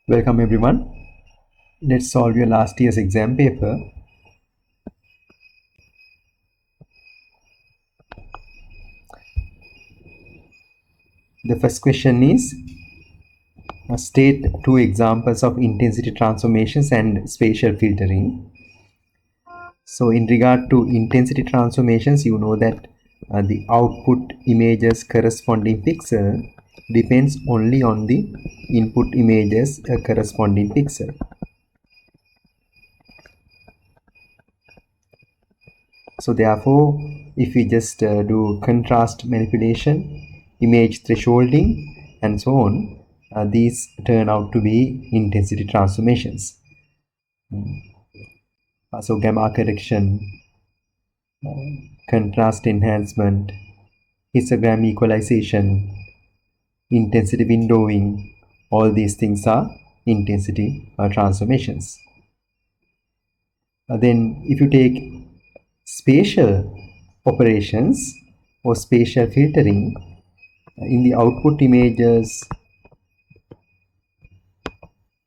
Welcome everyone. Let's solve your last year's exam paper. The first question is state two examples of intensity transformations and spatial filtering. So in regard to intensity transformations, you know that the output images corresponding pixel depends only on the input images corresponding pixel. So therefore, if we just do contrast manipulation, image thresholding, and so on, these turn out to be intensity transformations. So gamma correction, contrast enhancement, histogram equalization, intensity windowing, all these things are intensity transformations. Then if you take spatial operations or spatial filtering, in the output images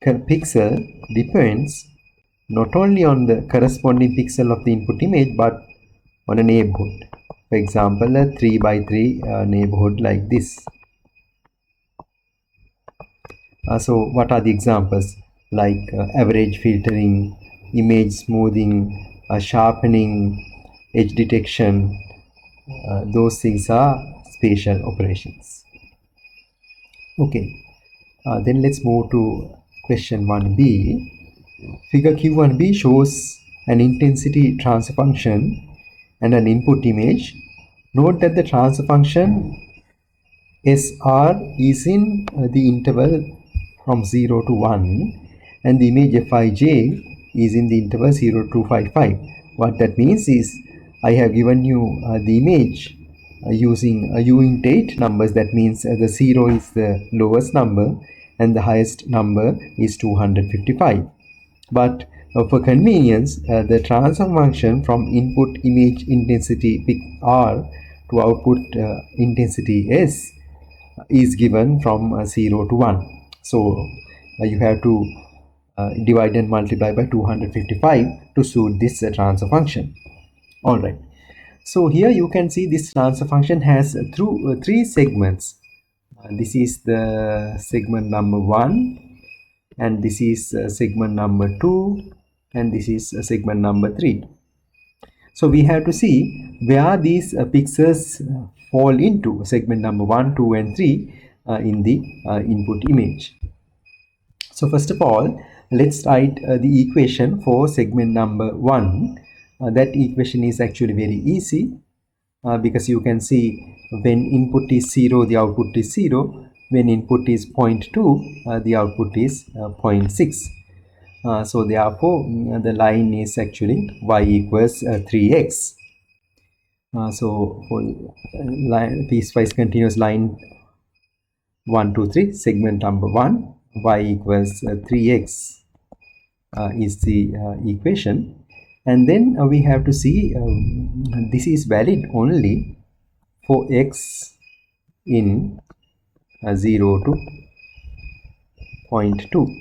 pixel depends not only on the corresponding pixel of the input image but on a neighborhood. For example, a 3 by 3 neighborhood like this. So what are the examples? Like average filtering, image smoothing, sharpening, edge detection. Those things are spatial operations. Okay, then let's move to question 1b. Figure Q1b shows an intensity transfer function and an input image. Note that the transfer function SR is in the interval from 0 to 1 and the image Fij is in the interval 0 to 255. What that means is I have given you the image using U-int 8 numbers. That means the 0 is the lowest number and the highest number is 255. But for convenience, the transfer function from input image intensity R to output intensity S is given from 0 to 1. So you have to divide and multiply by 255 to suit this transfer function. All right. So here you can see this transfer function has three segments. This is the segment number 1, and this is segment number 2, and this is segment number 3. So we have to see where these pixels fall into segment number 1, 2, and 3 in the input image. So first of all, let's write the equation for segment number 1. That equation is actually very easy because you can see when input is 0, the output is 0. When input is 0.2, the output is 0.6. So therefore, the line is actually y equals 3x. So for line piecewise continuous line 1, 2, 3, segment number 1, y equals 3x is the equation. And then we have to see this is valid only for x in 0 to 0.2.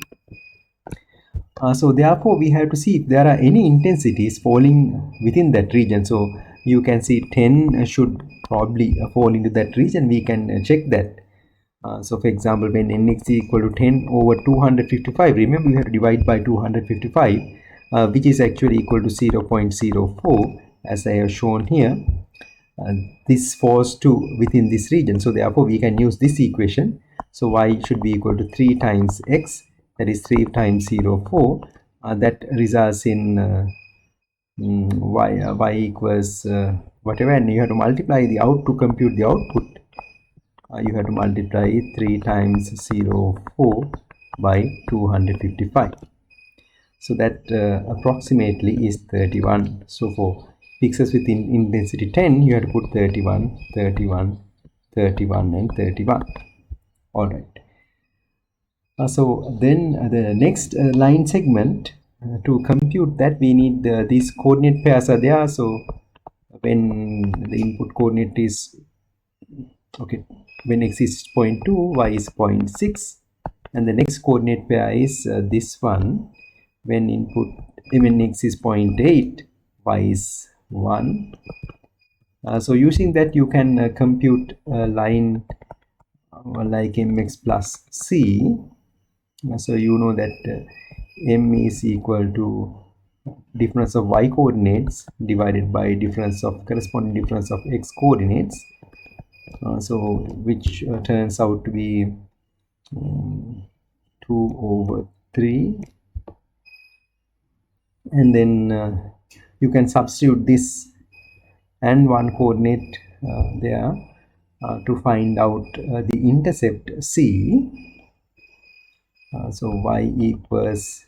So therefore we have to see if there are any intensities falling within that region. So you can see 10 should probably fall into that region. We can check that. So for example, when n is equal to 10 over 255, remember we have to divide by 255, which is actually equal to 0.04, as I have shown here. This falls to within this region, so therefore we can use this equation. So y should be equal to 3 times x, that is 3 times 0.4. That results in y equals whatever, and you have to multiply the out to compute the output. You have to multiply 3 times 0.4 by 255. So that approximately is 31. So for pixels with intensity 10, you have to put 31, 31, 31, and 31. All right. So then the next line segment, to compute that, we need these coordinate pairs are there. So when the input coordinate is, okay, when x is 0.2, y is 0.6, and the next coordinate pair is this one. When x is 0.8, y is 1. So using that, you can compute a line like mx plus c. So you know that m is equal to difference of y coordinates divided by corresponding difference of x coordinates. So which turns out to be 2/3, and then you can substitute this and one coordinate there to find out the intercept c. So y equals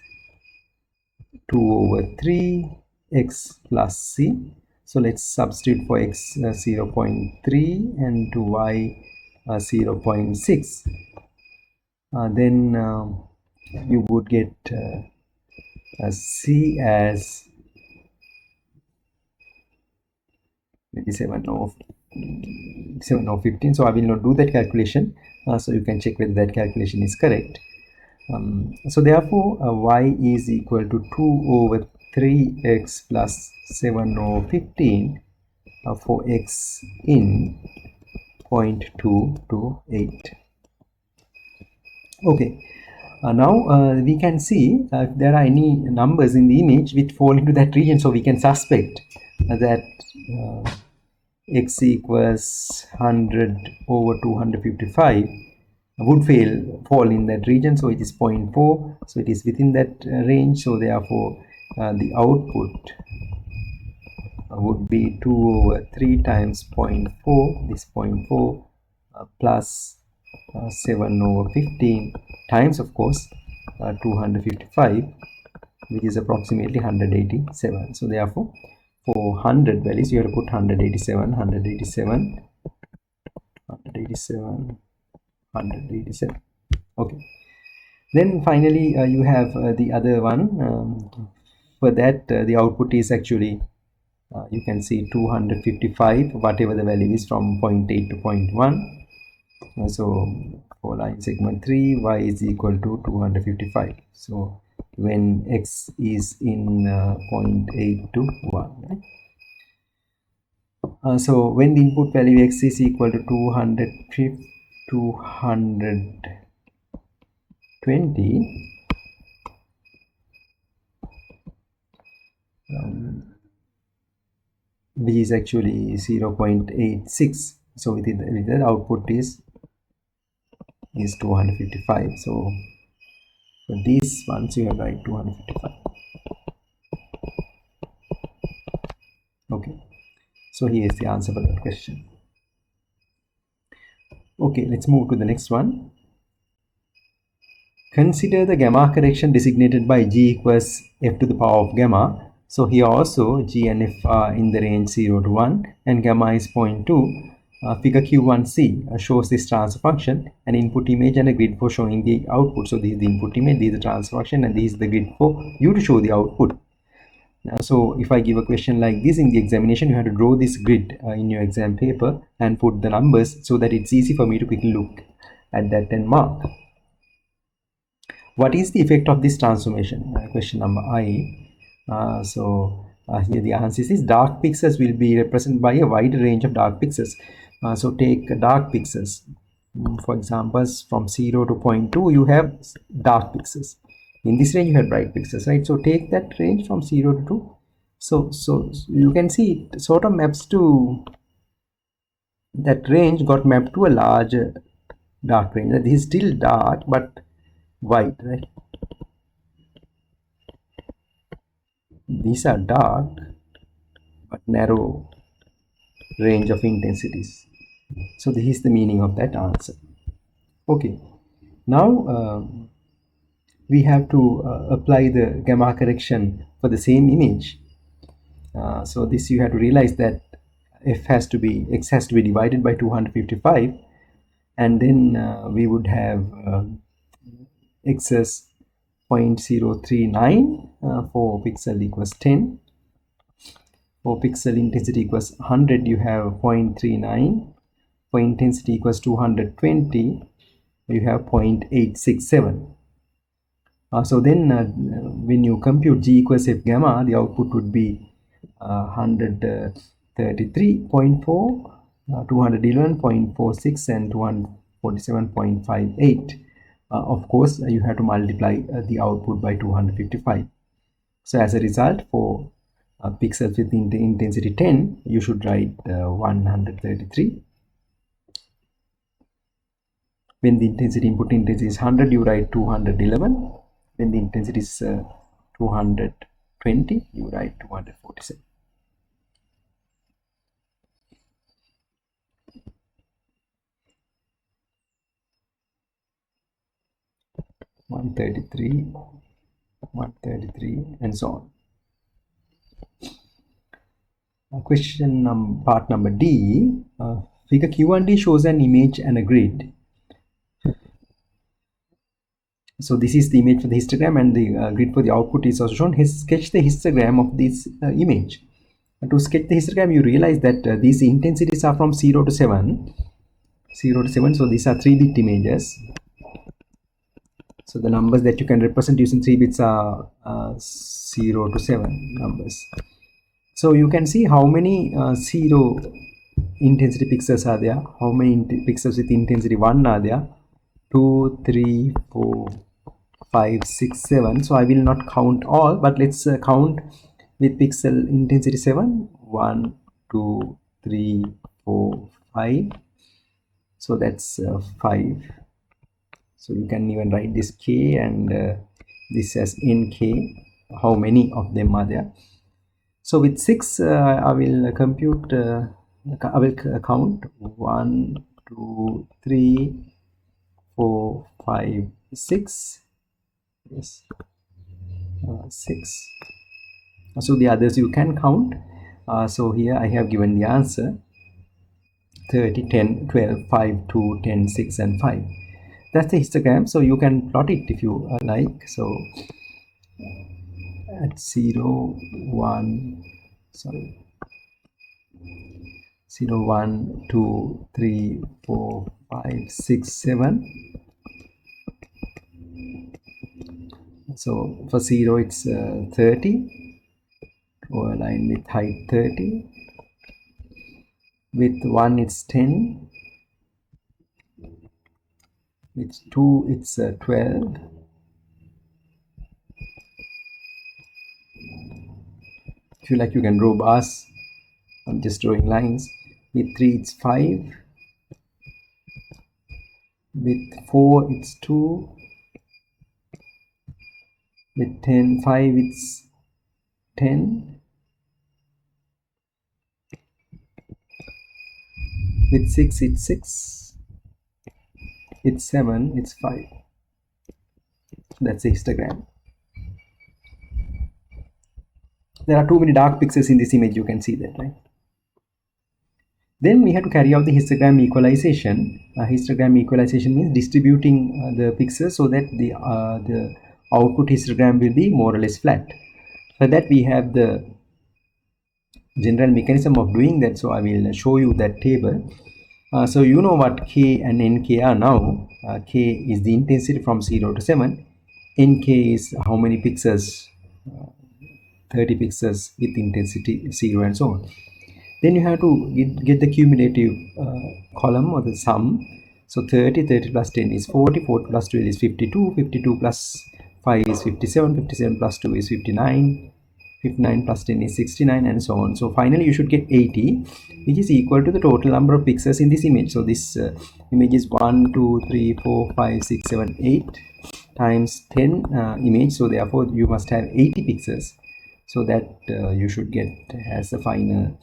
2/3 x plus c. So let's substitute for x 0.3 and to y 0.6. Then you would get c as maybe 7 or 15. So I will not do that calculation, so you can check whether that calculation is correct. So therefore y is equal to 2/3x plus 7/15 for x in 0.2 to 8. Okay, now we can see if there are any numbers in the image which fall into that region, so we can suspect that x equals 100/255 would fall in that region. So it is 0.4, so it is within that range. So therefore the output would be 2/3 times 0.4, this 0.4 plus 7/15 times, of course, 255, which is approximately 187. So therefore for 100 values you have to put 187, 187, 187, 187. Okay, then finally you have the other one. For that the output is actually you can see 255, whatever the value is, from 0.8 to 0.1. So for line segment 3, y is equal to 255. So when x is in 0.8 to 1, right? So when the input value x is equal to 220, which is actually 0.86, so with the output is 255. So for these ones you have write 255. Okay, so here is the answer for that question. Okay, let's move to the next one. Consider the gamma correction designated by g equals f to the power of gamma. So here also g and f are in the range 0 to 1 and gamma is 0.2. Figure Q1c shows this transfer function, an input image and a grid for showing the output. So this is the input image, this is the transfer function, and this is the grid for you to show the output. So if I give a question like this in the examination, you have to draw this grid in your exam paper and put the numbers so that it's easy for me to quickly look at that and mark. What is the effect of this transformation? Question number I. Here the answer is dark pixels will be represented by a wide range of dark pixels. So take dark pixels. For example, from 0 to 0.2 you have dark pixels. In this range you have bright pixels, right? So take that range from 0 to 2. So you can see it sort of maps to that range, got mapped to a larger dark range. This is still dark but white, right? These are dark but narrow range of intensities. So this is the meaning of that answer. Okay, now we have to apply the gamma correction for the same image. So this you have to realize that x has to be divided by 255, and then we would have x as 0.039 for pixel equals 10. For pixel intensity equals 100, you have 0.39. For intensity equals 220, you have 0.867. So then when you compute G equals F gamma, the output would be 133.4, 211.46 and 247.58. Of course, you have to multiply the output by 255. So as a result, for pixels with intensity 10, you should write 133. When the input intensity is 100, you write 211. When the intensity is 220, you write 247. One 133, and so on. Question part number D. Figure Q1D shows an image and a grid. So this is the image for the histogram, and the grid for the output is also shown. Sketch the histogram of this image. To sketch the histogram, you realize that these intensities are from 0 to 7. 0 to 7, so these are 3-bit images. So the numbers that you can represent using 3 bits are 0 to 7 numbers. So you can see how many 0 intensity pixels are there, how many pixels with intensity 1 are there. 2, 3, 4, 5, 6, 7. So I will not count all, but let's count with pixel intensity 7. 1, 2, 3, 4, 5. So that's 5. So you can even write this k and this as nk, how many of them are there. So with 6, I will compute, I will count 1, 2, 3, 4, 5, 6. Yes, 6. So the others you can count. So here I have given the answer: 30, 10, 12, 5, 2, 10, 6 and 5. That's the histogram. So you can plot it if you like. So at 0, 1, 2, 3, 4, 5, 6, 7. So for 0 it's 30, or a line with height 30. With 1 it's 10. With 2 it's 12. If you like, you can draw bars. I'm just drawing lines. With 3 it's 5. With 4 it's 2. With 5 it's 10. With 6 it's 6. With 7 it's 5. That's the histogram. There are too many dark pixels in this image, you can see that, right? Then we have to carry out the histogram equalization. Histogram equalization means distributing the pixels so that the output histogram will be more or less flat. For that we have the general mechanism of doing that, so I will show you that table. So you know what k and nk are now. K is the intensity from 0 to 7. Nk is how many pixels, 30 pixels with intensity 0 and so on. Then you have to get the cumulative column or the sum. So 30 plus 10 is 40, 40 plus 12 is 52, 52 plus 5 is 57, 57 plus 2 is 59, 59 plus 10 is 69 and so on. So finally you should get 80, which is equal to the total number of pixels in this image. So this image is 1, 2, 3, 4, 5, 6, 7, 8 times 10 image. So therefore you must have 80 pixels. So that you should get as a final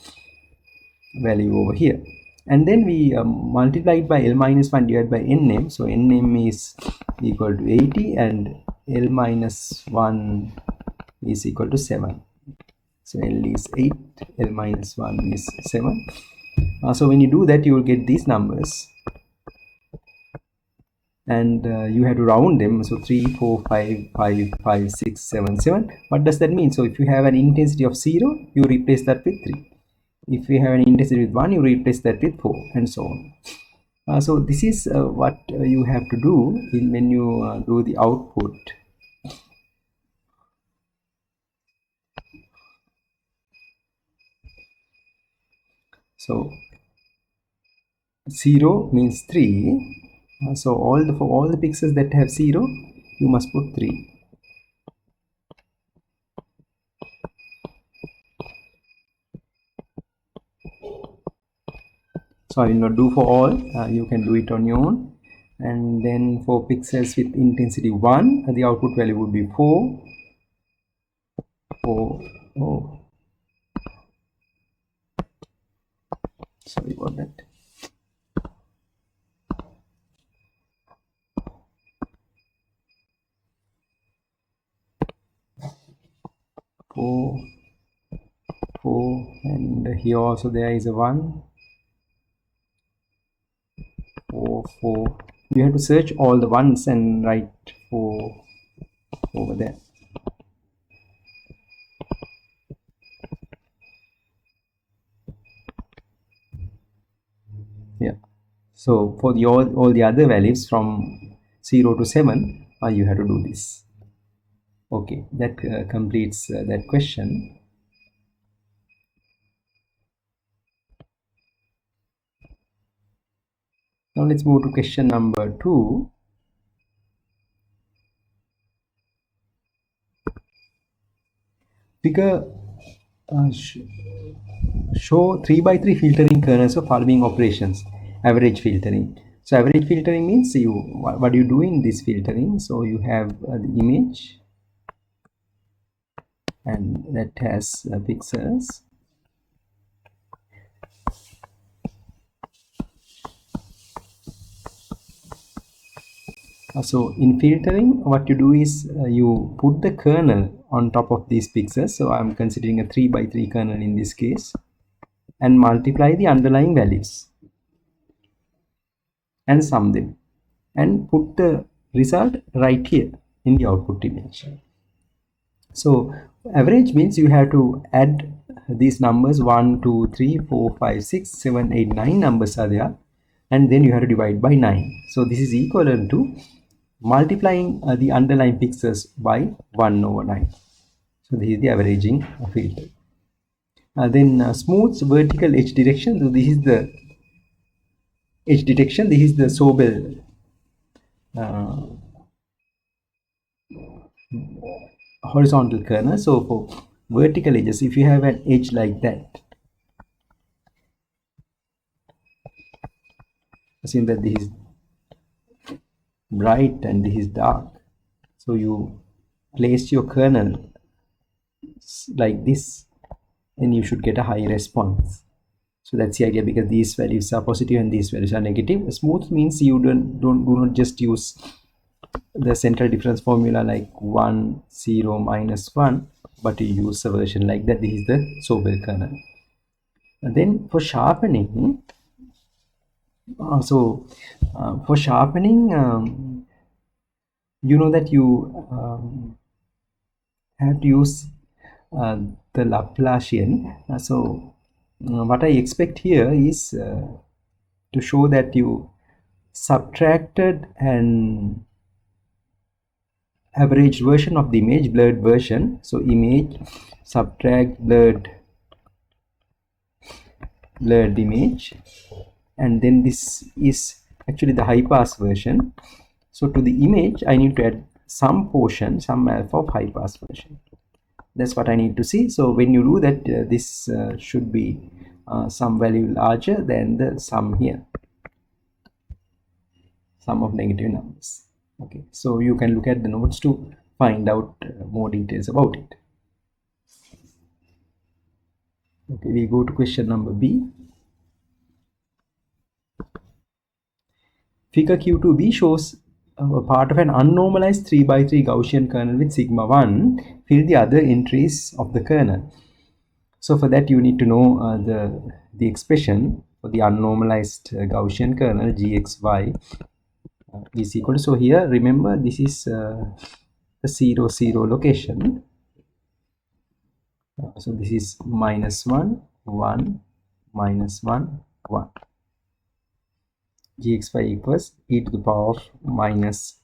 value over here. And then we multiply it by L minus 1 divided by nm. So nm is equal to 80 and L minus 1 is equal to 7. So L is 8, L minus 1 is 7. So when you do that, you will get these numbers. And you have to round them. So 3, 4, 5, 5, 5, 6, 7, 7. What does that mean? So if you have an intensity of 0, you replace that with 3. If you have an intensity with 1, you replace that with 4 and so on. So this is what you have to do when you do the output. So 0 means 3. So for all the pixels that have 0, you must put 3. So I will not do for all, you can do it on your own. And then for pixels with intensity 1, the output value would be 4. Oh, sorry about that. 4, 4, and here also there is a 1, 4, 4. You have to search all the ones and write 4 over there. Yeah. So for the all the other values from 0 to 7, you have to do this. Okay, that completes that question. Now let's move to question number 2. Figure show 3 by 3 filtering kernels of following operations. Average filtering. So average filtering means what do you do in this filtering? So you have the image, and that has pixels. So in filtering, what you do is you put the kernel on top of these pixels. So I'm considering a 3 by 3 kernel in this case, and multiply the underlying values and sum them, and put the result right here in the output image. So average means you have to add these numbers 1, 2, 3, 4, 5, 6, 7, 8, 9 numbers are there, and then you have to divide by 9. So this is equivalent to multiplying the underlying pixels by 1 over 9. So this is the averaging filter. Then smooth vertical edge direction. So this is the edge detection. This is the Sobel horizontal kernel. So for vertical edges, if you have an edge like that, assume that this is bright and this is dark, so you place your kernel like this, and you should get a high response. So that's the idea, because these values are positive and these values are negative. Smooth means you do not just use the central difference formula like 1, 0, minus 1, but you use a version like that. This is the Sobel kernel. And then for sharpening, for sharpening, you know that you have to use the Laplacian. What I expect here is to show that you subtracted an average version of the image, blurred version. So image subtract blurred image, and then this is actually the high pass version. So to the image I need to add some portion, some alpha of high pass version. That's what I need to see. So when you do that, this should be some value larger than the sum here, sum of negative numbers. Okay, so you can look at the notes to find out more details about it. Okay, we go to question number B. Figure Q2b shows a part of an unnormalized 3 by 3 Gaussian kernel with sigma 1. Fill the other entries of the kernel. So for that you need to know the expression for the unnormalized Gaussian kernel gxy is equal to, so here remember this is the 0, 0 location. So this is -1, 1, -1, 1. gxy equals e to the power of minus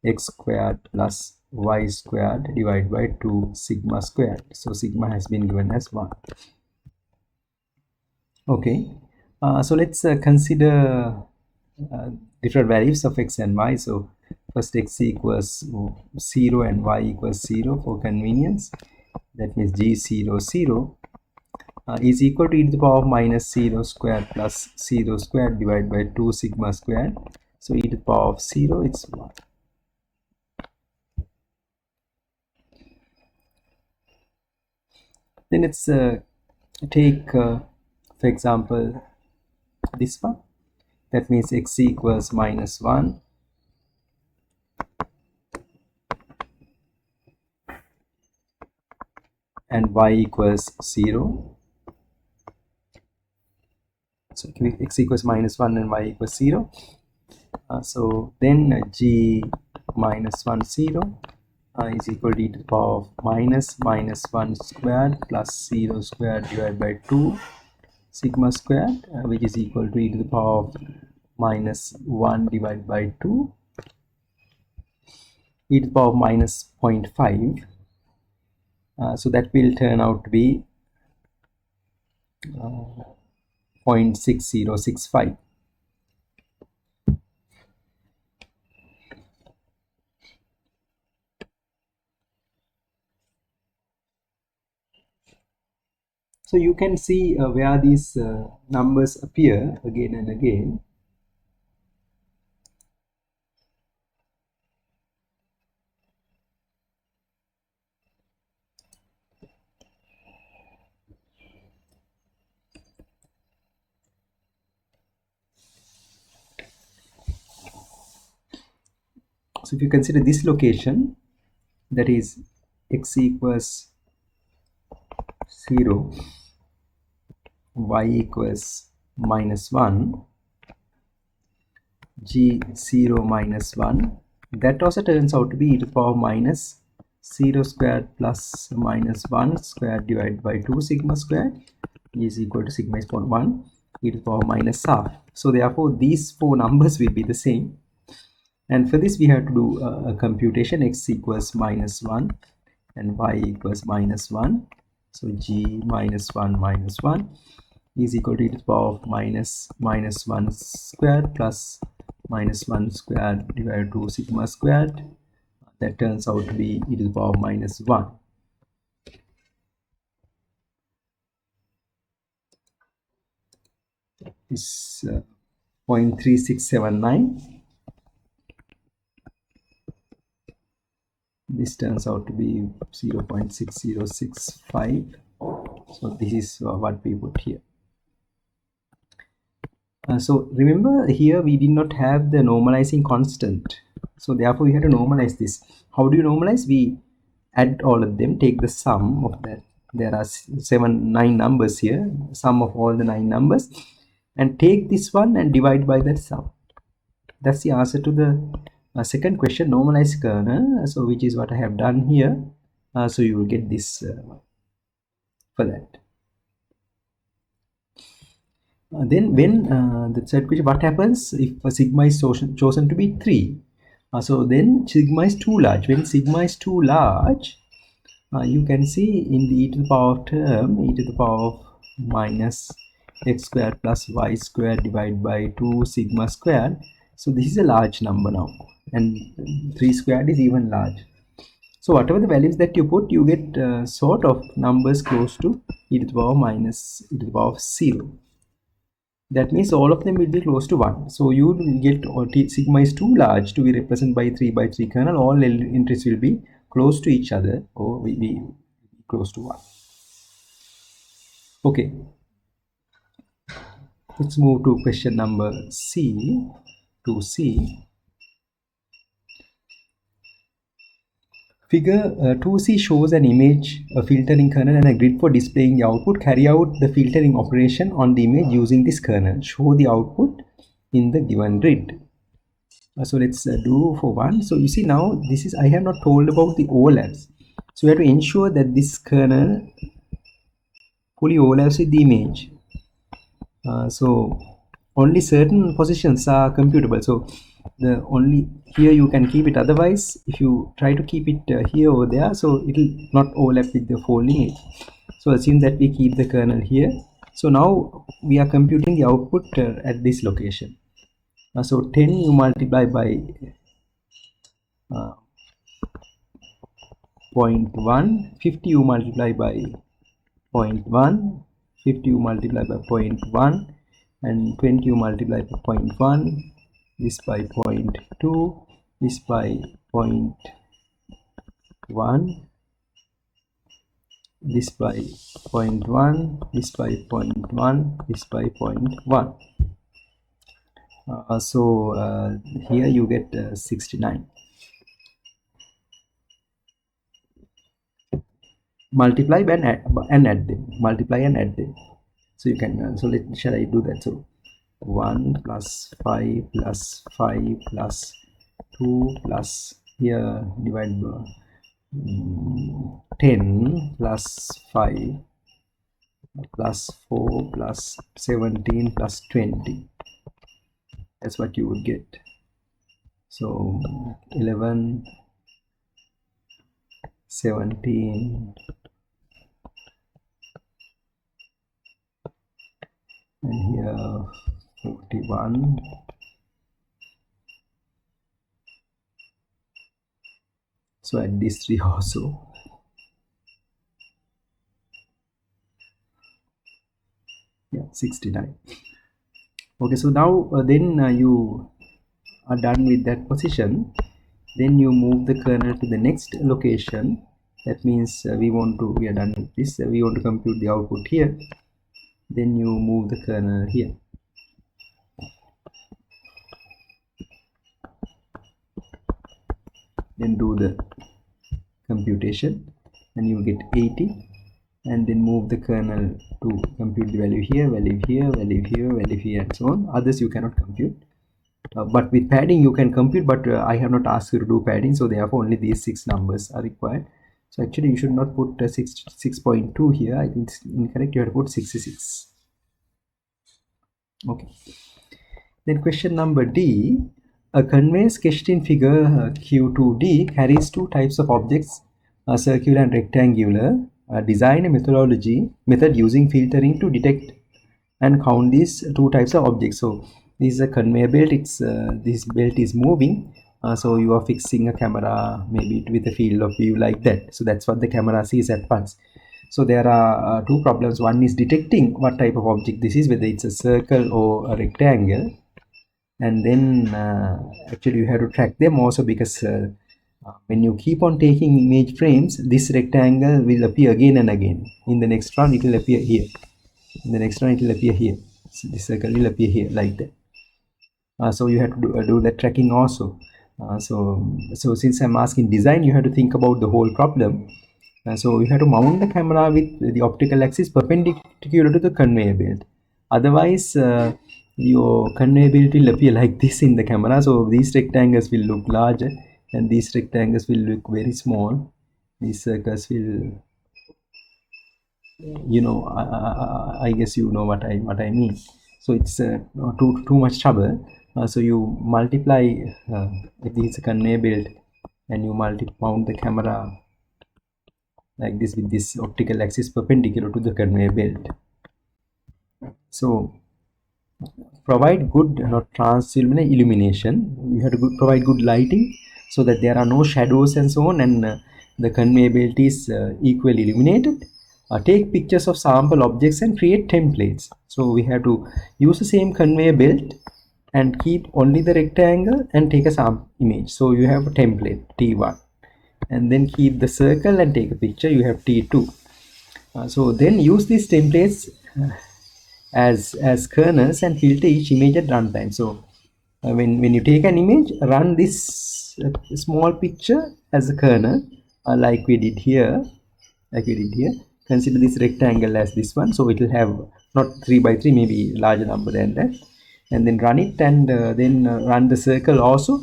x squared plus y squared divided by 2 sigma squared. So sigma has been given as 1. Okay, so let's consider different values of x and y. So first x equals 0 and y equals 0 for convenience. That means g0 0 is equal to e to the power of minus 0 squared plus 0 squared divided by 2 sigma squared. So e to the power of 0, it's 1. Then let's take for example this one. That means x equals minus 1 and y equals 0. So x equals minus 1 and y equals 0. So then g minus 1 0 is equal to e to the power of minus 1 squared plus 0 squared divided by 2 sigma squared, which is equal to e to the power of minus 1 divided by 2 e to the power of minus 0.5. So that will turn out to be 0.6065. So you can see where these numbers appear again and again. So if you consider this location, that is x equals 0, y equals minus 1, g0 minus 1, that also turns out to be e to the power minus 0 squared plus minus 1 squared divided by 2 sigma squared is equal to sigma is 1 e to the power minus half. So therefore these four numbers will be the same, and for this we have to do a computation. X equals minus 1 and y equals minus 1. So g minus 1 is equal to e to the power of minus 1 squared plus minus 1 squared divided by 2 sigma squared. That turns out to be e to the power of minus 1. Is 0.3679. This turns out to be 0.6065. So this is what we put here. So remember here we did not have the normalizing constant. So therefore we have to normalize this. How do you normalize? We add all of them, take the sum of that. There are 9 numbers here, sum of all the 9 numbers, and take this one and divide by that sum. That's the answer to the second question, normalized kernel. So which is what I have done here. So you will get this for that. Then when the third question, what happens if sigma is chosen to be 3? So then sigma is too large. When sigma is too large, you can see in the e to the power term, e to the power of minus x squared plus y squared divided by 2 sigma squared. So this is a large number now, and 3 squared is even large. So whatever the values that you put, you get sort of numbers close to e to the power minus e to the power of 0. That means all of them will be close to 1. So you will get sigma is too large to be represented by 3 by 3 kernel. All entries will be close to each other, or will be close to 1. Okay. Let's move to question number C. 2C. Figure 2C shows an image, a filtering kernel, and a grid for displaying the output. Carry out the filtering operation on the image using this kernel. Show the output in the given grid. So let's do for one. So you see now this is, I have not told about the overlaps. So we have to ensure that this kernel fully overlaps with the image. So only certain positions are computable. So the only here you can keep it, otherwise if you try to keep it here or there, so it will not overlap with the whole image. So assume that we keep the kernel here. So now we are computing the output at this location. So 10 you multiply by 0.1, 50 you multiply by 0.1, 50 you multiply by 0.1, and 20 you multiply by 0.1, this by 0.2, this by 0.1, this by 0.1, this by 0.1, this by 0.1. So here you get 69. Multiply and add them. Multiply and add them. So you can. So shall I do that? So 1 plus 5 plus 5 plus 2 plus here divide by 10 plus 5 plus 4 plus 17 plus 20. That's what you would get. So 11, 17, and here 41. So add these three also. Yeah, 69. Okay, so now then you are done with that position. Then you move the kernel to the next location. That means we are done with this. We want to compute the output here. Then you move the kernel here. Then do the computation and you will get 80, and then move the kernel to compute the value here, value here, value here, value here, and so on. Others you cannot compute. But with padding you can compute, but I have not asked you to do padding, so therefore only these 6 numbers are required. So actually you should not put 6.2 here. I think it's incorrect. You have to put 66. Okay. Then question number D. A conveyor sketched in figure Q2D carries two types of objects, circular and rectangular. Design a method using filtering to detect and count these two types of objects. So this is a conveyor belt. It's this belt is moving. So you are fixing a camera maybe with a field of view like that. So that's what the camera sees at once. So there are two problems. One is detecting what type of object this is, whether it's a circle or a rectangle. And then actually you have to track them also, because when you keep on taking image frames, this rectangle will appear again and again. In the next round it will appear here. In the next round it will appear here. So this circle will appear here like that. So you have to do that tracking also. So since I'm asking design, you have to think about the whole problem. So you have to mount the camera with the optical axis perpendicular to the conveyor belt. Otherwise your conveyor belt will appear like this in the camera. So these rectangles will look larger and these rectangles will look very small. These circles will, you know, I guess you know what I mean. So it's too much trouble. So you multiply if this is a conveyor belt, and you mount the camera like this with this optical axis perpendicular to the conveyor belt. So provide good trans-luminous illumination. You have to provide good lighting so that there are no shadows and so on, and the conveyor belt is equally illuminated. Take pictures of sample objects and create templates. So we have to use the same conveyor belt and keep only the rectangle and take a sample image. So you have a template T1, and then keep the circle and take a picture. You have T2. So then use these templates as kernels and filter each image at runtime. So when you take an image, run this small picture as a kernel, like we did here. Consider this rectangle as this one, so it will have not 3 by 3, maybe larger number than that, and then run it, and then run the circle also.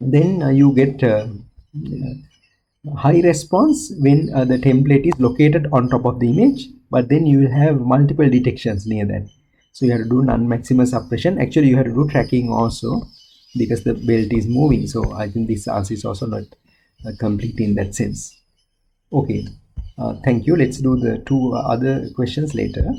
Then you get high response when the template is located on top of the image, but then you will have multiple detections near that. So you have to do non-maximum suppression. Actually, you have to do tracking also because the belt is moving. So I think this answer is also not complete in that sense. Okay, thank you. Let's do the two other questions later.